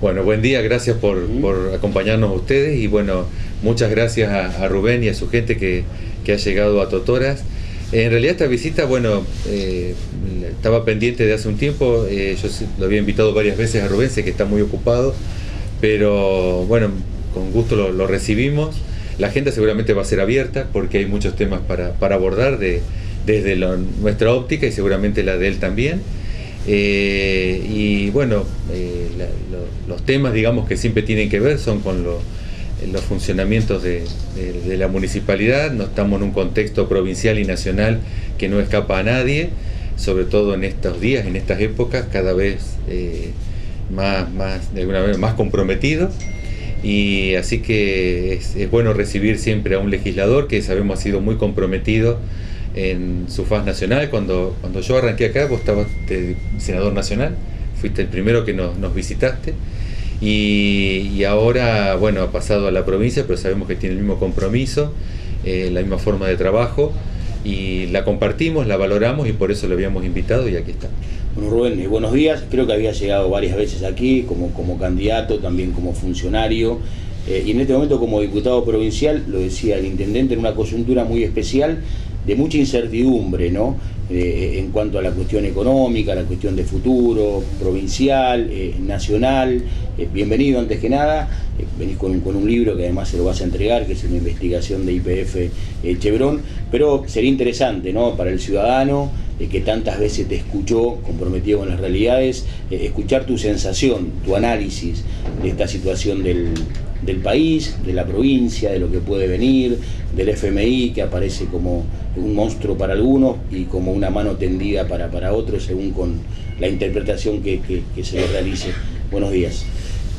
Bueno, buen día, gracias por acompañarnos a ustedes y bueno, muchas gracias a Rubén y a su gente que ha llegado a Totoras. En realidad esta visita, bueno, estaba pendiente de hace un tiempo, yo lo había invitado varias veces a Rubén, sé que está muy ocupado, pero bueno, con gusto lo recibimos. La agenda seguramente va a ser abierta porque hay muchos temas para abordar desde nuestra óptica y seguramente la de él también. Y bueno, los temas, digamos, que siempre tienen que ver son con los funcionamientos de la municipalidad. No estamos en un contexto provincial y nacional que no escapa a nadie, sobre todo en estos días, en estas épocas, cada vez de alguna manera más comprometido. Y así que es bueno recibir siempre a un legislador que sabemos ha sido muy comprometido en su faz nacional. Cuando yo arranqué acá, vos estabas de senador nacional, fuiste el primero que nos visitaste, y ahora, bueno, ha pasado a la provincia, pero sabemos que tiene el mismo compromiso, la misma forma de trabajo, y la compartimos, la valoramos, y por eso lo habíamos invitado, y aquí está. Bueno, Rubén, buenos días. Creo que había llegado varias veces aquí como candidato, también como funcionario, y en este momento como diputado provincial, lo decía el intendente, en una coyuntura muy especial, de mucha incertidumbre, ¿no? En cuanto a la cuestión económica, la cuestión de futuro, provincial, nacional. Bienvenido antes que nada. Venís con un libro que además se lo vas a entregar, que es una investigación de YPF Chevron, pero sería interesante, ¿no?, para el ciudadano que tantas veces te escuchó comprometido con las realidades, escuchar tu sensación, tu análisis de esta situación del país, de la provincia, de lo que puede venir, del FMI, que aparece como un monstruo para algunos y como una mano tendida para otros, según con la interpretación que se le realice. Buenos días.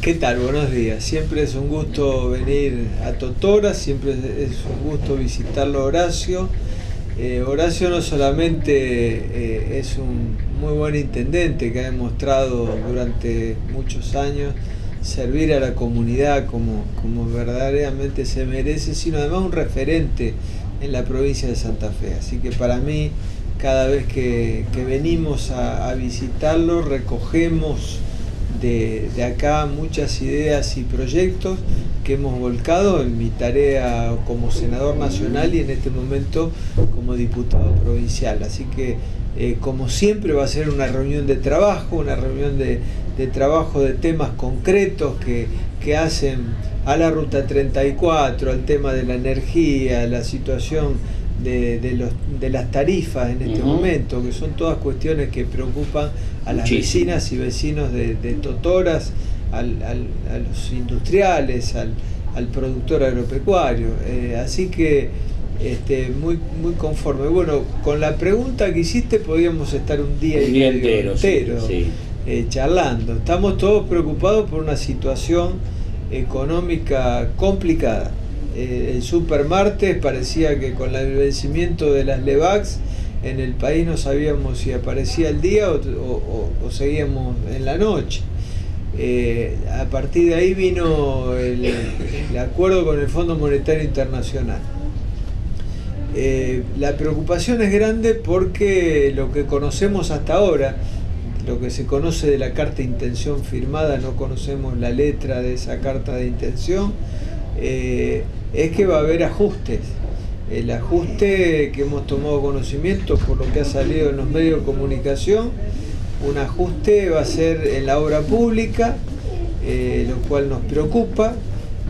¿Qué tal? Buenos días. Siempre es un gusto venir a Totoras, siempre es un gusto visitarlo, Horacio. Horacio no solamente es un muy buen intendente que ha demostrado durante muchos años servir a la comunidad como verdaderamente se merece, sino además un referente en la provincia de Santa Fe. Así que para mí, cada vez que venimos a visitarlo, recogemos de acá muchas ideas y proyectos que hemos volcado en mi tarea como senador nacional y en este momento como diputado provincial. Así que como siempre va a ser una reunión de trabajo, una reunión de trabajo de temas concretos que hacen a la Ruta 34, al tema de la energía, la situación de las tarifas en este momento, que son todas cuestiones que preocupan a las vecinas y vecinos de Totoras, a los industriales, al productor agropecuario. Así que muy conforme. Bueno, con la pregunta que hiciste podíamos estar un día entero sí. Charlando. Estamos todos preocupados por una situación económica complicada. El supermartes parecía que con el vencimiento de las LEVAX en el país no sabíamos si aparecía el día o seguíamos en la noche. A partir de ahí vino el acuerdo con el Fondo Monetario Internacional. La preocupación es grande porque lo que conocemos hasta ahora, lo que se conoce de la carta de intención firmada, no conocemos la letra de esa carta de intención, es que va a haber ajustes. El ajuste que hemos tomado conocimiento por lo que ha salido en los medios de comunicación, un ajuste va a ser en la obra pública, lo cual nos preocupa,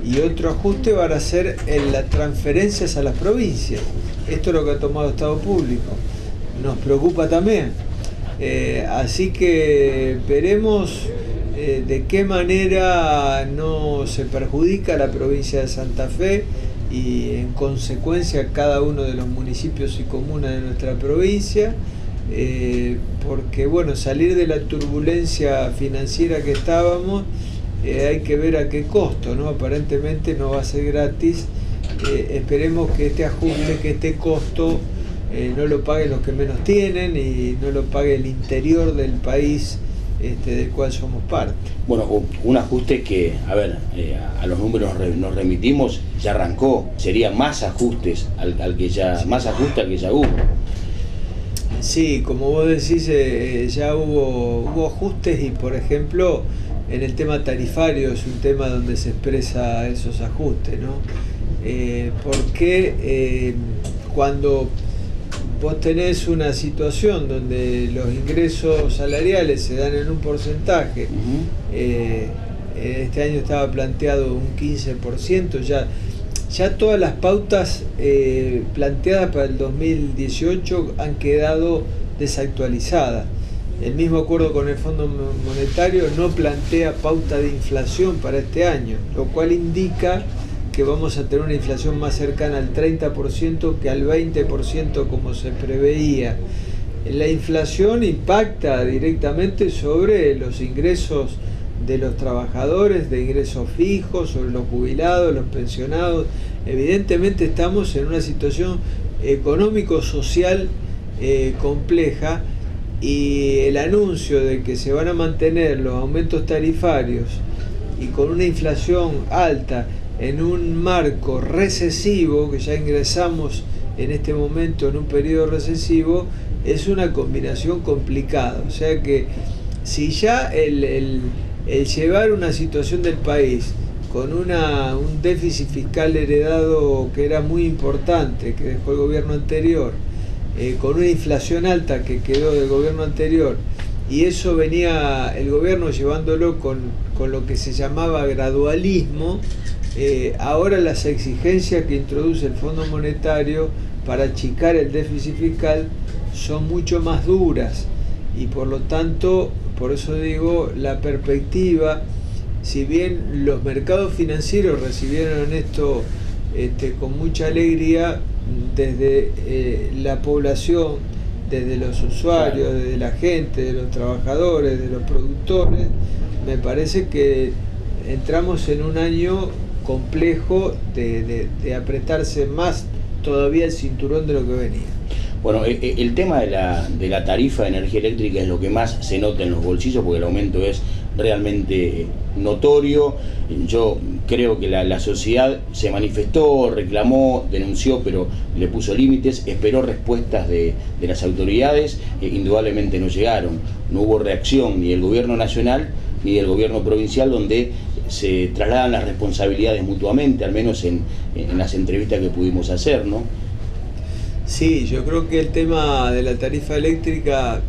y otro ajuste va a ser en las transferencias a las provincias. Esto es lo que ha tomado Estado Público. Nos preocupa también. Así que veremos de qué manera no se perjudica a la provincia de Santa Fe y en consecuencia cada uno de los municipios y comunas de nuestra provincia, porque bueno, salir de la turbulencia financiera que estábamos, hay que ver a qué costo, ¿no? Aparentemente no va a ser gratis. Esperemos que este ajuste, que este costo no lo paguen los que menos tienen y no lo pague el interior del país del cual somos parte. Bueno, un ajuste que, a ver, a los números nos remitimos, ya arrancó, sería más ajustes más ajuste al que ya hubo. Sí, como vos decís, ya hubo ajustes y, por ejemplo, en el tema tarifario es un tema donde se expresa esos ajustes, ¿no? Porque cuando vos tenés una situación donde los ingresos salariales se dan en un porcentaje, este año estaba planteado un 15%, ya todas las pautas planteadas para el 2018 han quedado desactualizadas. El mismo acuerdo con el Fondo Monetario no plantea pauta de inflación para este año, lo cual indica que vamos a tener una inflación más cercana al 30% que al 20% como se preveía. La inflación impacta directamente sobre los ingresos de los trabajadores, de ingresos fijos, sobre los jubilados, los pensionados. Evidentemente estamos en una situación económico-social compleja, y el anuncio de que se van a mantener los aumentos tarifarios y con una inflación alta en un marco recesivo, que ya ingresamos en este momento en un periodo recesivo, es una combinación complicada. O sea que si ya el llevar una situación del país con un déficit fiscal heredado que era muy importante, que dejó el gobierno anterior, con una inflación alta que quedó del gobierno anterior, y eso venía el gobierno llevándolo con lo que se llamaba gradualismo, ahora las exigencias que introduce el Fondo Monetario para achicar el déficit fiscal son mucho más duras, y por lo tanto, por eso digo, la perspectiva, si bien los mercados financieros recibieron esto con mucha alegría, desde la población, desde los usuarios, desde la gente, de los trabajadores, de los productores, me parece que entramos en un año complejo de apretarse más todavía el cinturón de lo que venía. Bueno, el tema de la tarifa de energía eléctrica es lo que más se nota en los bolsillos, porque el aumento es realmente notorio. Yo creo que la sociedad se manifestó, reclamó, denunció, pero le puso límites, esperó respuestas de las autoridades, indudablemente no llegaron. No hubo reacción ni del gobierno nacional ni del gobierno provincial, donde se trasladan las responsabilidades mutuamente, al menos en las entrevistas que pudimos hacer, ¿no? Sí, yo creo que el tema de la tarifa eléctrica,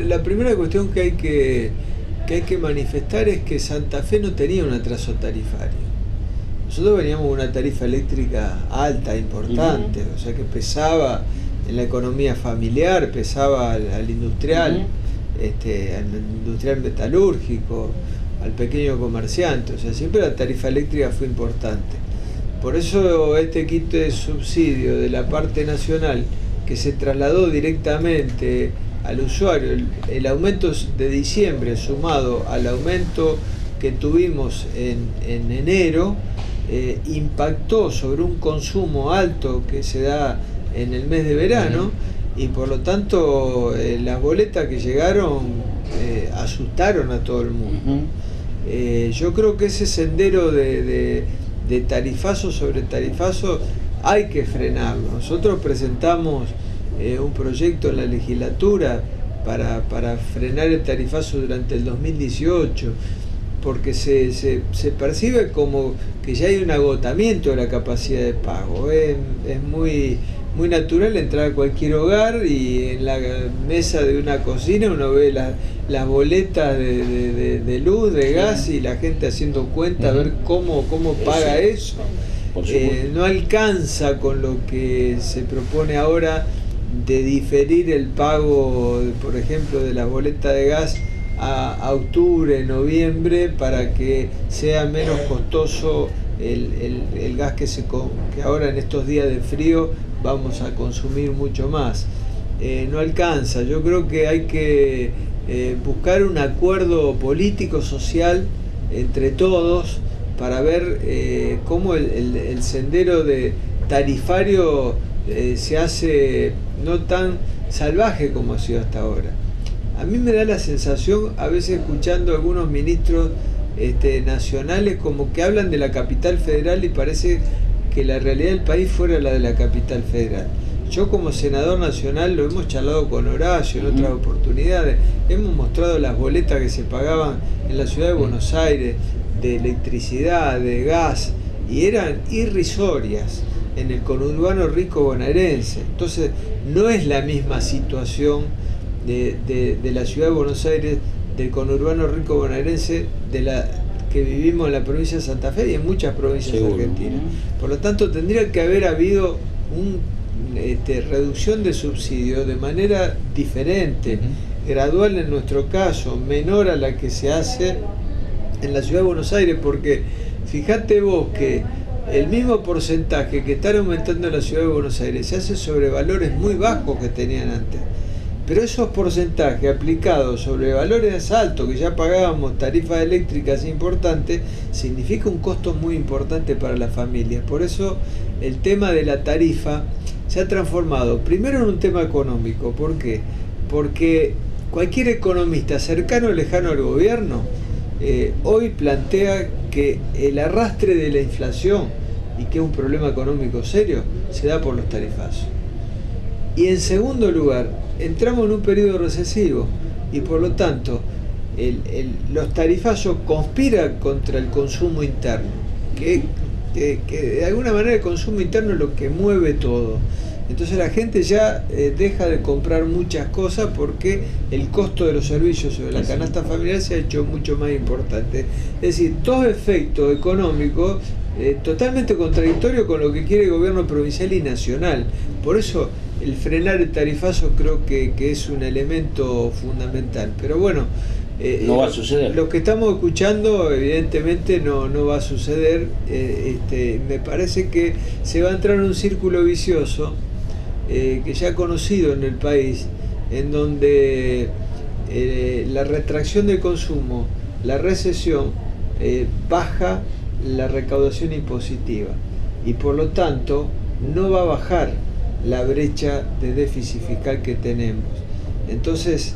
la primera cuestión que hay que manifestar es que Santa Fe no tenía un atraso tarifario. Nosotros veníamos con una tarifa eléctrica alta, importante, o sea que pesaba en la economía familiar, pesaba al industrial, al industrial metalúrgico, al pequeño comerciante, o sea, siempre la tarifa eléctrica fue importante. Por eso este kit de subsidio de la parte nacional, que se trasladó directamente al usuario, el aumento de diciembre sumado al aumento que tuvimos en enero, impactó sobre un consumo alto que se da en el mes de verano, y por lo tanto las boletas que llegaron asustaron a todo el mundo. Yo creo que ese sendero de tarifazo sobre tarifazo hay que frenarlo. Nosotros presentamos un proyecto en la legislatura para frenar el tarifazo durante el 2018, porque se percibe como que ya hay un agotamiento de la capacidad de pago. Es muy natural entrar a cualquier hogar y en la mesa de una cocina uno ve las boletas de luz, de gas, y la gente haciendo cuenta a ver cómo paga eso. No alcanza con lo que se propone ahora de diferir el pago, por ejemplo, de la boleta de gas a octubre, noviembre, para que sea menos costoso el gas que ahora en estos días de frío vamos a consumir mucho más. No alcanza. Yo creo que hay que buscar un acuerdo político, social, entre todos, para ver cómo el sendero de tarifario se hace no tan salvaje como ha sido hasta ahora. A mí me da la sensación, a veces escuchando a algunos ministros nacionales, como que hablan de la capital federal y parece que la realidad del país fuera la de la capital federal. yo como senador nacional lo hemos charlado con Horacio en otras oportunidades, hemos mostrado las boletas que se pagaban en la ciudad de Buenos Aires de electricidad, de gas, y eran irrisorias en el conurbano rico bonaerense. Entonces no es la misma situación de la ciudad de Buenos Aires, del conurbano rico bonaerense, de la que vivimos en la provincia de Santa Fe y en muchas provincias argentinas. Por lo tanto, tendría que haber habido una reducción de subsidios de manera diferente, gradual en nuestro caso, menor a la que se hace en la ciudad de Buenos Aires, porque fíjate vos que el mismo porcentaje que están aumentando en la ciudad de Buenos Aires se hace sobre valores muy bajos que tenían antes. Pero esos porcentajes aplicados sobre valores altos, que ya pagábamos tarifas eléctricas importantes, significa un costo muy importante para las familias. Por eso el tema de la tarifa se ha transformado primero en un tema económico. ¿Por qué? Porque cualquier economista cercano o lejano al gobierno hoy plantea que el arrastre de la inflación, y que es un problema económico serio, se da por los tarifazos. Y en segundo lugar, entramos en un periodo recesivo y por lo tanto los tarifazos conspiran contra el consumo interno, que de alguna manera el consumo interno es lo que mueve todo. Entonces la gente ya deja de comprar muchas cosas porque el costo de los servicios sobre la canasta familiar se ha hecho mucho más importante. Es decir, dos efectos económicos totalmente contradictorios con lo que quiere el gobierno provincial y nacional. Por eso el frenar el tarifazo creo que es un elemento fundamental. Pero bueno, no va a suceder. Lo que estamos escuchando evidentemente no va a suceder. Me parece que se va a entrar en un círculo vicioso que ya conocido en el país, en donde la retracción del consumo, la recesión, baja la recaudación impositiva y por lo tanto no va a bajar la brecha de déficit fiscal que tenemos. Entonces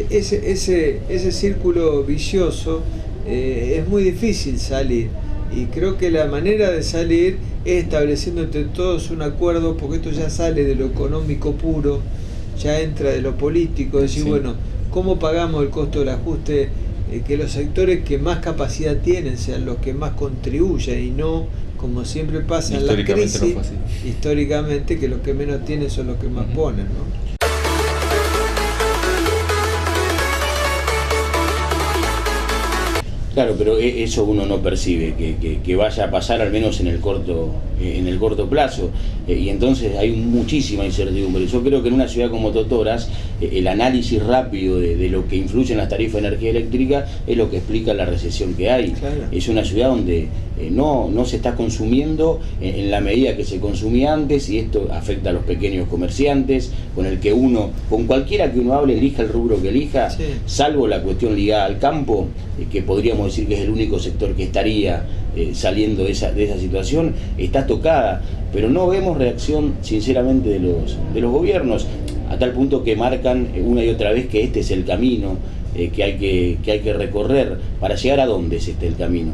ese círculo vicioso es muy difícil salir, y creo que la manera de salir es estableciendo entre todos un acuerdo, porque esto ya sale de lo económico puro, ya entra de lo político, decir, bueno, ¿cómo pagamos el costo del ajuste? Que los sectores que más capacidad tienen sean los que más contribuyen y no, como siempre pasa en la crisis, históricamente, que los que menos tienen son los que más ponen, ¿no? Claro, pero eso uno no percibe, que vaya a pasar al menos en el corto plazo, y entonces hay muchísima incertidumbre. Yo creo que en una ciudad como Totoras, el análisis rápido de lo que influye en las tarifas de energía eléctrica es lo que explica la recesión que hay. Claro. Es una ciudad donde no se está consumiendo en la medida que se consumía antes, y esto afecta a los pequeños comerciantes, con cualquiera que uno hable, elija el rubro que elija, salvo la cuestión ligada al campo, que podríamos decir que es el único sector que estaría saliendo de esa situación, está tocada, pero no vemos reacción sinceramente de los gobiernos, a tal punto que marcan una y otra vez que este es el camino que hay que recorrer. ¿Para llegar a dónde es el camino?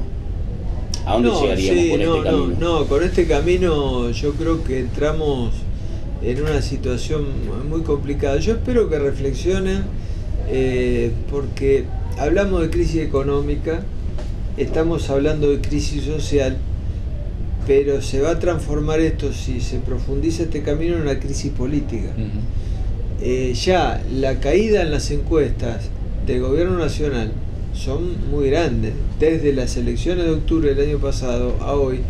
¿A dónde llegaríamos con este camino? No, con este camino yo creo que entramos en una situación muy complicada. Yo espero que reflexionen, porque hablamos de crisis económica, estamos hablando de crisis social, pero se va a transformar esto, si se profundiza este camino, en una crisis política. Ya la caída en las encuestas del gobierno nacional son muy grandes. Desde las elecciones de octubre del año pasado a hoy,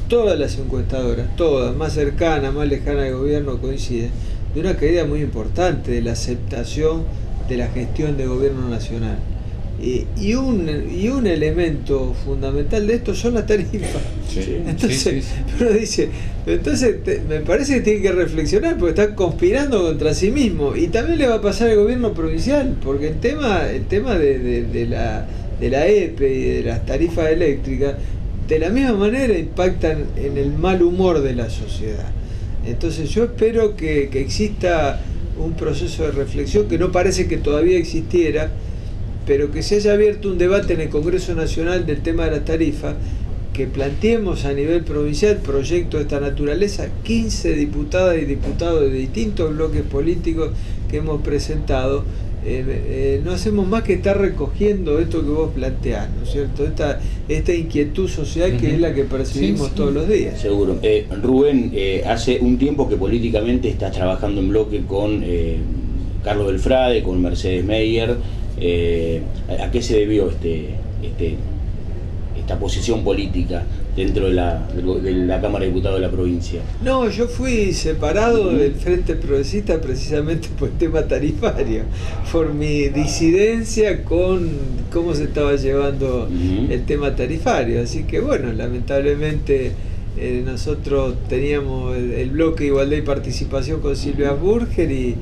todas las encuestadoras, todas, más cercanas, más lejanas del gobierno, coinciden de una caída muy importante de la aceptación de la gestión del gobierno nacional. Y un elemento fundamental de esto son las tarifas. Entonces, uno dice, me parece que tiene que reflexionar, porque está conspirando contra sí mismo. Y también le va a pasar al gobierno provincial, porque el tema de la EPE y de las tarifas eléctricas, de la misma manera impactan en el mal humor de la sociedad. Entonces yo espero que exista un proceso de reflexión que no parece que todavía existiera, pero que se haya abierto un debate en el Congreso Nacional del tema de la tarifa, que planteemos a nivel provincial proyectos de esta naturaleza. 15 diputadas y diputados de distintos bloques políticos que hemos presentado, no hacemos más que estar recogiendo esto que vos planteás, ¿no es cierto? Esta inquietud social que es la que percibimos todos los días. Seguro. Rubén, hace un tiempo que políticamente estás trabajando en bloque con Carlos Delfrade, con Mercedes Meyer. ¿A qué se debió esta posición política dentro de la Cámara de Diputados de la provincia? No, yo fui separado del Frente Progresista precisamente por el tema tarifario, por mi disidencia con cómo se estaba llevando el tema tarifario. Así que bueno, lamentablemente nosotros teníamos el bloque de Igualdad y Participación con Silvia Burger, y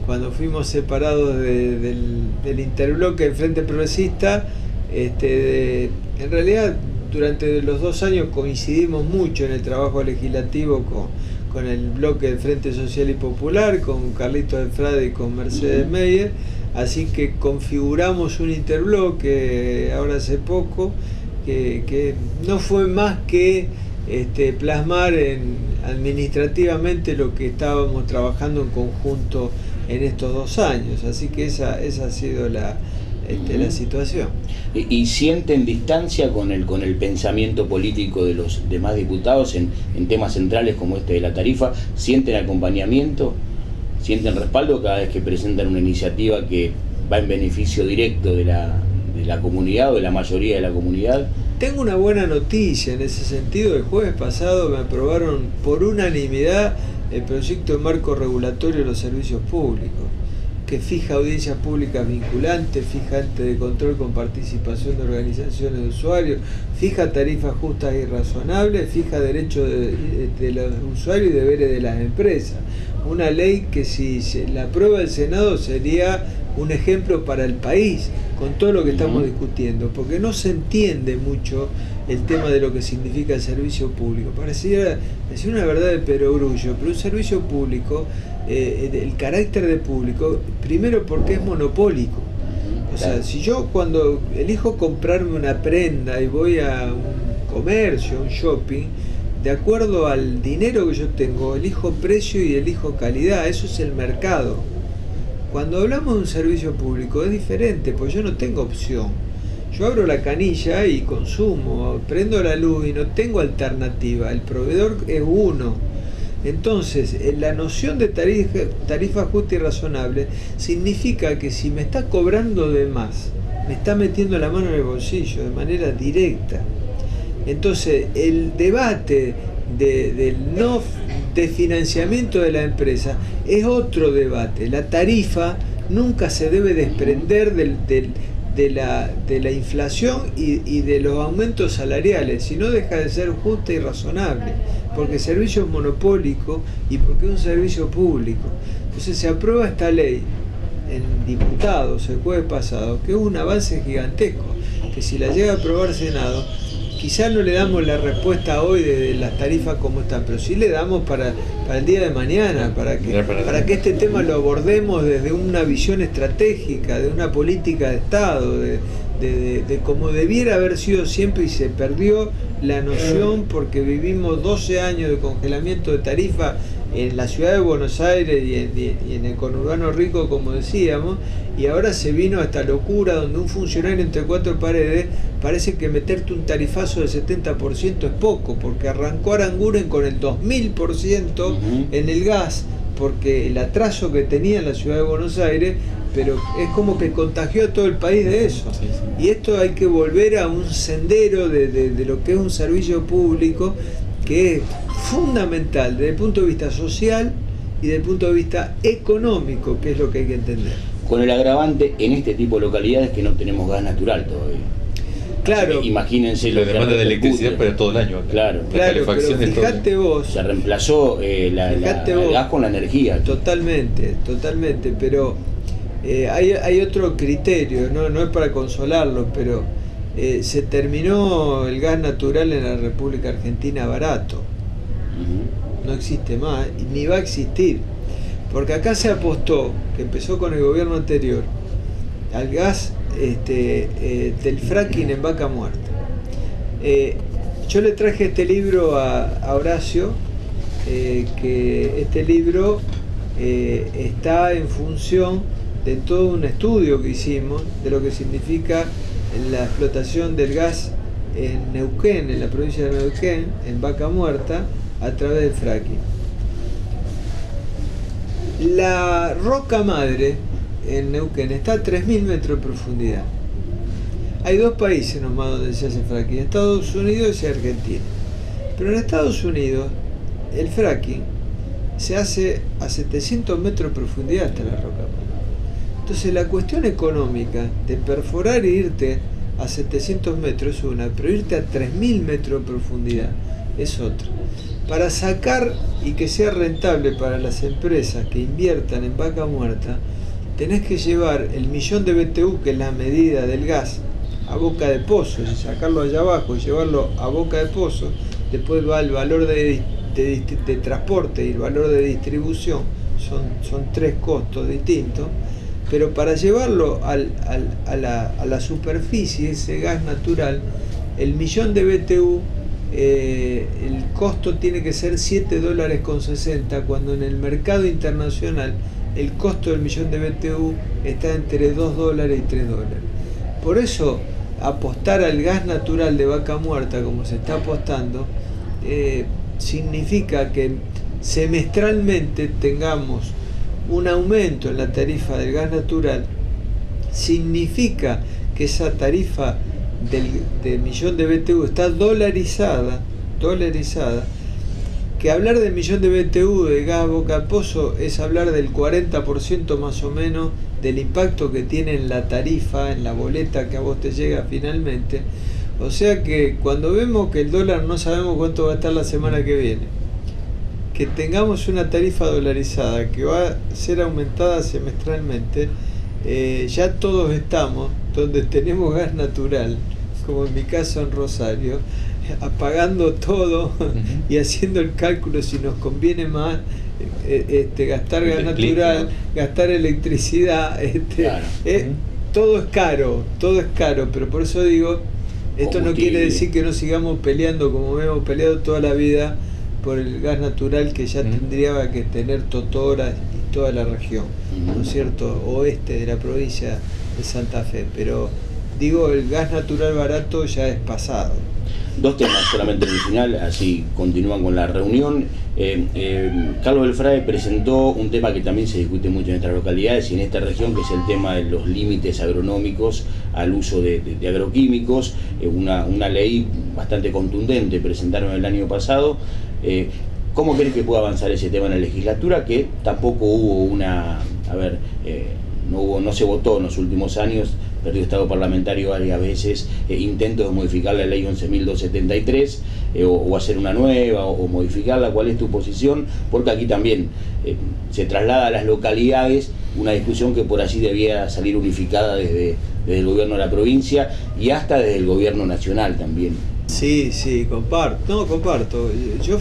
cuando fuimos separados del interbloque del Frente Progresista, en realidad durante los 2 años coincidimos mucho en el trabajo legislativo con el bloque del Frente Social y Popular, con Carlitos Delfrade y con Mercedes Meyer, así que configuramos un interbloque ahora hace poco, que no fue más que plasmar administrativamente lo que estábamos trabajando en conjunto en estos 2 años, así que esa ha sido la situación. ¿Y sienten distancia con el pensamiento político de los demás diputados en temas centrales como de la tarifa? ¿Sienten acompañamiento? ¿Sienten respaldo cada vez que presentan una iniciativa que va en beneficio directo de la comunidad o de la mayoría de la comunidad? Tengo una buena noticia en ese sentido. El jueves pasado me aprobaron por unanimidad el proyecto de marco regulatorio de los servicios públicos, que fija audiencias públicas vinculantes, fija ente de control con participación de organizaciones de usuarios, fija tarifas justas y razonables, fija derechos de los usuarios y deberes de las empresas. Una ley que si se la aprueba el Senado sería un ejemplo para el país con todo lo que estamos discutiendo, porque no se entiende mucho el tema de lo que significa el servicio público. Pareciera una verdad de perogrullo, pero un servicio público, el carácter de público, primero porque es monopólico. O sea, si yo cuando elijo comprarme una prenda y voy a un comercio, a un shopping, de acuerdo al dinero que yo tengo, elijo precio y elijo calidad. Eso es el mercado. Cuando hablamos de un servicio público es diferente, pues yo no tengo opción. Yo abro la canilla y consumo, prendo la luz y no tengo alternativa. El proveedor es uno. Entonces, la noción de tarifa justa y razonable significa que si me está cobrando de más, me está metiendo la mano en el bolsillo de manera directa. Entonces, el debate del no de financiamiento de la empresa es otro debate. La tarifa nunca se debe desprender de la inflación y de los aumentos salariales, si no deja de ser justa y razonable, porque el servicio es monopólico y porque es un servicio público. Entonces se aprueba esta ley en diputados el jueves pasado, que es un avance gigantesco, que si la llega a aprobar Senado, quizás no le damos la respuesta hoy de las tarifas como están, pero sí le damos para el día de mañana, para que este tema lo abordemos desde una visión estratégica, de una política de Estado, de cómo debiera haber sido siempre, y se perdió la noción porque vivimos 12 años de congelamiento de tarifa en la ciudad de Buenos Aires y en el conurbano rico, como decíamos, y ahora se vino a esta locura donde un funcionario entre 4 paredes parece que meterte un tarifazo del 70% es poco, porque arrancó Aranguren con el 2000% en el gas, porque el atraso que tenía en la ciudad de Buenos Aires, pero es como que contagió a todo el país de eso. Y esto hay que volver a un sendero de lo que es un servicio público, que es fundamental desde el punto de vista social y desde el punto de vista económico, que es lo que hay que entender. Con el agravante en este tipo de localidades que no tenemos gas natural todavía. Claro. Imagínense la demanda de electricidad para todo el año. Claro, pero fíjate vos. Se reemplazó el gas con la energía. Totalmente, pero hay otro criterio, no es para consolarlo, pero se terminó el gas natural en la República Argentina barato. No existe más, ni va a existir. Porque acá se apostó, que empezó con el gobierno anterior, al gas del fracking en Vaca Muerta. Yo yo le traje este libro a Horacio, que este libro está en función de todo un estudio que hicimos de lo que significa la explotación del gas en Neuquén, en la provincia de Neuquén, en Vaca Muerta, a través del fracking. La roca madre en Neuquén está a 3.000 metros de profundidad. Hay dos países nomás donde se hace fracking, Estados Unidos y Argentina. Pero en Estados Unidos el fracking se hace a 700 metros de profundidad hasta la roca madre. Entonces la cuestión económica de perforar e irte a 700 metros es una, pero irte a 3.000 metros de profundidad es otra. Para sacar y que sea rentable para las empresas que inviertan en Vaca Muerta, tenés que llevar el 1.000.000 de BTU, que es la medida del gas, a boca de pozo, y sacarlo allá abajo y llevarlo a boca de pozo. Después va el valor de transporte y el valor de distribución, son tres costos distintos, pero para llevarlo a la superficie, ese gas natural, el 1.000.000 de BTU, el costo tiene que ser $7.60, cuando en el mercado internacional el costo del 1.000.000 de BTU está entre $2 y $3. Por eso apostar al gas natural de Vaca Muerta, como se está apostando, significa que semestralmente tengamos un aumento en la tarifa del gas natural. Significa que esa tarifa del 1.000.000 de BTU está dolarizada, que hablar del 1.000.000 de BTU de gas a boca de pozo es hablar del 40% más o menos del impacto que tiene en la tarifa, en la boleta que a vos te llega finalmente. O sea que cuando vemos que el dólar no sabemos cuánto va a estar la semana que viene, que tengamos una tarifa dolarizada que va a ser aumentada semestralmente, ya todos estamos donde tenemos gas natural, como en mi caso en Rosario, apagando todo y haciendo el cálculo si nos conviene más gastar gas natural, gastar electricidad, claro. todo es caro, pero por eso digo, esto no quiere decir que no sigamos peleando como hemos peleado toda la vida por el gas natural, que ya tendría que tener Totora y toda la región, ¿no es cierto?, oeste de la provincia de Santa Fe, pero digo, el gas natural barato ya es pasado. Dos temas solamente en el final, así continúan con la reunión. Carlos Belfrade presentó un tema que también se discute mucho en nuestras localidades y en esta región, que es el tema de los límites agronómicos al uso de agroquímicos, una ley bastante contundente presentaron el año pasado. ¿Cómo crees que puede avanzar ese tema en la legislatura? Que tampoco hubo no se votó en los últimos años, perdió estado parlamentario varias veces, intentos de modificar la ley 11.273, o hacer una nueva, o modificarla. ¿Cuál es tu posición? Porque aquí también se traslada a las localidades una discusión que por allí debía salir unificada desde el gobierno de la provincia y hasta desde el gobierno nacional también. Sí, comparto. Yo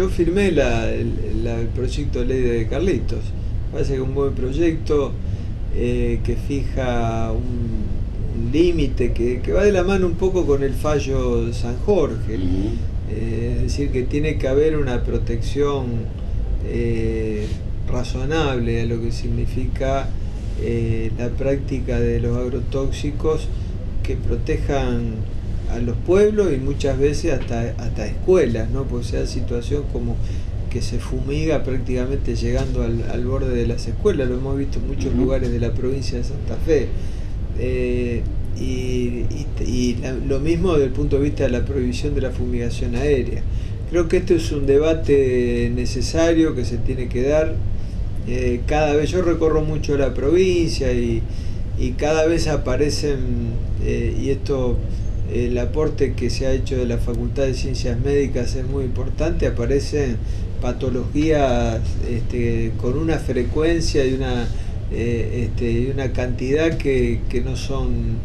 firmé el proyecto de ley de Carlitos. Parece que es un buen proyecto, que fija un límite que va de la mano un poco con el fallo de San Jorge. Es decir, que tiene que haber una protección razonable a lo que significa la práctica de los agrotóxicos, que protejan a los pueblos y muchas veces hasta escuelas, ¿no? Porque se da situación como que se fumiga prácticamente llegando al borde de las escuelas. Lo hemos visto en muchos lugares de la provincia de Santa Fe. Lo mismo desde el punto de vista de la prohibición de la fumigación aérea. Creo que este es un debate necesario que se tiene que dar. Cada vez yo recorro mucho la provincia y cada vez aparecen, y esto, el aporte que se ha hecho de la Facultad de Ciencias Médicas es muy importante, aparecen patologías con una frecuencia y una cantidad que no son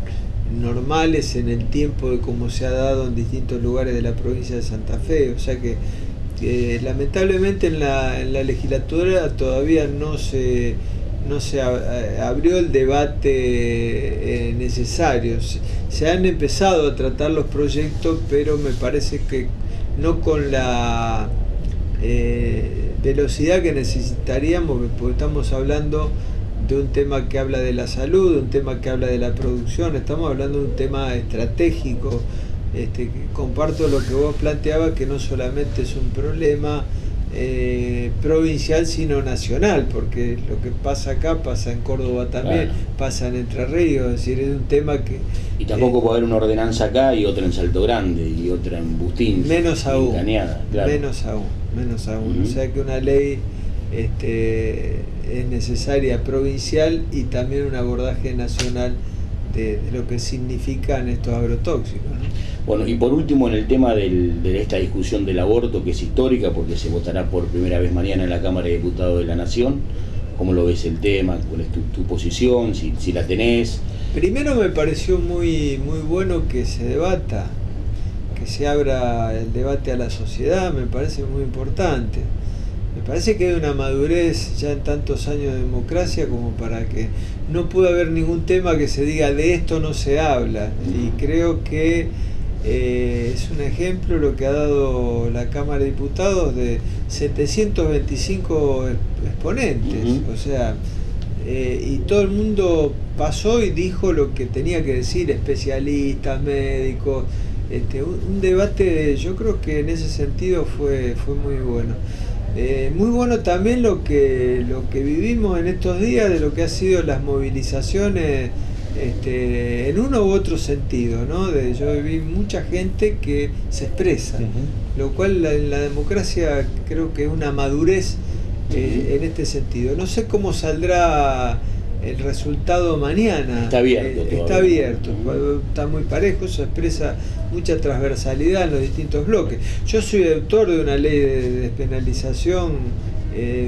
normales en el tiempo de cómo se ha dado en distintos lugares de la provincia de Santa Fe. O sea que lamentablemente en la legislatura todavía no se abrió el debate necesario. Se han empezado a tratar los proyectos, pero me parece que no con la velocidad que necesitaríamos, porque estamos hablando de un tema que habla de la salud, de un tema que habla de la producción, estamos hablando de un tema estratégico. Comparto lo que vos planteabas, que no solamente es un problema provincial, sino nacional, porque lo que pasa acá pasa en Córdoba también, claro, pasa en Entre Ríos, es decir, es un tema que... Y tampoco puede haber una ordenanza acá y otra en Salto Grande y otra en Bustín. Menos aún, Cañada, claro. menos aún. O sea que una ley es necesaria provincial y también un abordaje nacional de lo que significan estos agrotóxicos, ¿no? Bueno, y por último, en el tema de esta discusión del aborto, que es histórica porque se votará por primera vez mañana en la Cámara de Diputados de la Nación, ¿cómo lo ves el tema? ¿Cuál es tu posición? Si la tenés. Primero, me pareció muy bueno que se debata, que se abra el debate a la sociedad, me parece muy importante. Me parece que hay una madurez ya en tantos años de democracia como para que no pueda haber ningún tema que se diga de esto no se habla. Y creo que es un ejemplo lo que ha dado la Cámara de Diputados de 725 exponentes. O sea, y todo el mundo pasó y dijo lo que tenía que decir, especialistas, médicos. Un debate, yo creo que en ese sentido fue muy bueno. Muy bueno también lo que vivimos en estos días, de lo que ha sido las movilizaciones en uno u otro sentido, ¿no? Yo vi mucha gente que se expresa, lo cual en la democracia creo que es una madurez en este sentido. No sé cómo saldrá el resultado mañana. Está abierto. Está abierto, está muy parejo, se expresa mucha transversalidad en los distintos bloques. Yo soy autor de una ley de despenalización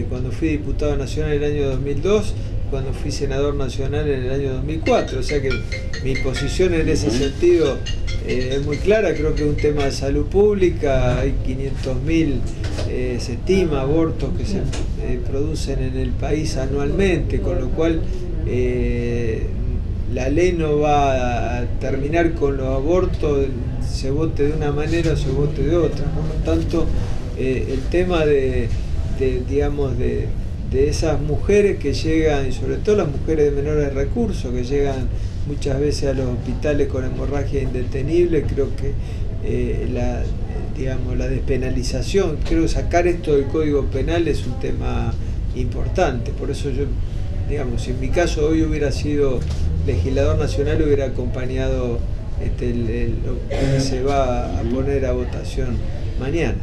cuando fui diputado nacional en el año 2002, cuando fui senador nacional en el año 2004, o sea que mi posición en ese sentido es muy clara. Creo que es un tema de salud pública, hay 500.000, se estima, abortos que se producen en el país anualmente, con lo cual la ley no va a terminar con los abortos, se vote de una manera o se vote de otra. Por lo tanto, el tema de esas mujeres que llegan, y sobre todo las mujeres de menores recursos, que llegan muchas veces a los hospitales con hemorragia indetenible, creo que la despenalización, creo que sacar esto del Código Penal es un tema importante. Por eso yo, si en mi caso hoy hubiera sido legislador nacional, hubiera acompañado lo que se va a poner a votación mañana.